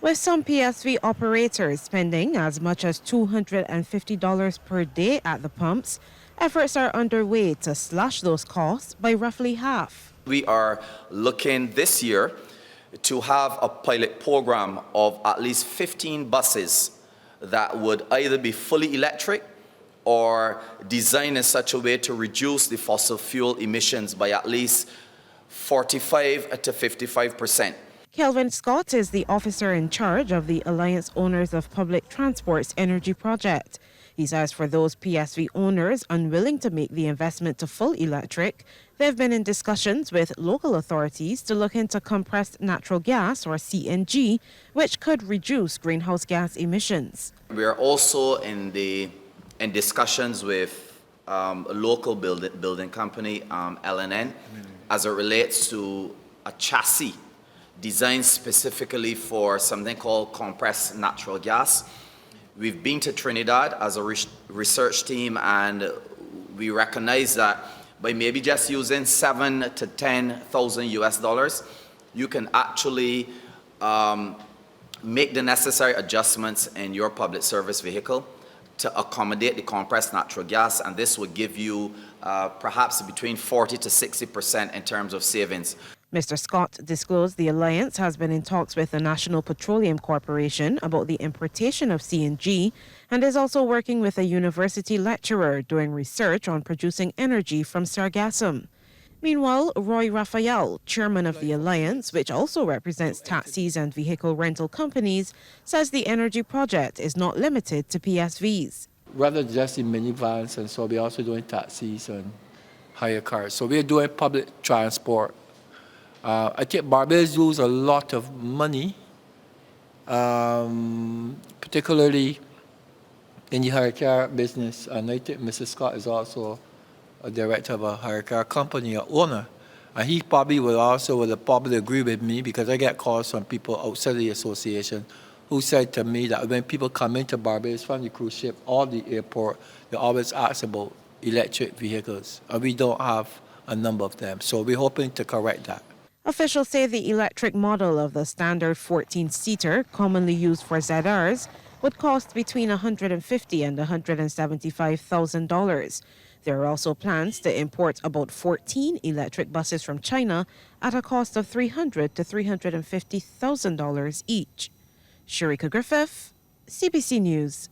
With some PSV operators spending as much as $250 per day at the pumps, efforts are underway to slash those costs by roughly half. We are looking this year to have a pilot program of at least 15 buses that would either be fully electric or designed in such a way to reduce the fossil fuel emissions by at least 45 to 55%. Kelvin Scott is the officer in charge of the Alliance Owners of Public Transport's energy project. He says for those PSV owners unwilling to make the investment to full electric, they've been in discussions with local authorities to look into compressed natural gas, or CNG, which could reduce greenhouse gas emissions. We are also in discussions with a local building company, LNN, as it relates to a chassis designed specifically for something called compressed natural gas. We've been to Trinidad as a research team, and we recognize that by maybe just using $7,000 to $10,000 US, you can actually make the necessary adjustments in your public service vehicle to accommodate the compressed natural gas, and this would give you perhaps between 40 to 60% in terms of savings. Mr. Scott disclosed the Alliance has been in talks with the National Petroleum Corporation about the importation of CNG and is also working with a university lecturer doing research on producing energy from sargassum. Meanwhile, Roy Raphael, chairman of the Alliance, which also represents taxis and vehicle rental companies, says the energy project is not limited to PSVs. Rather than just in minivans, and so we're also doing taxis and hire cars. So we're doing public transport. I think Barbados use a lot of money, particularly in the hire car business. And I think Mr. Scott is also a director of a hire car company, an owner. And he probably would probably agree with me, because I get calls from people outside the association who said to me that when people come into Barbados from the cruise ship or the airport, they always ask about electric vehicles. And we don't have a number of them. So we're hoping to correct that. Officials say the electric model of the standard 14-seater, commonly used for ZRs, would cost between $150,000 and $175,000. There are also plans to import about 14 electric buses from China at a cost of $300,000 to $350,000 each. Sharika Griffith, CBC News.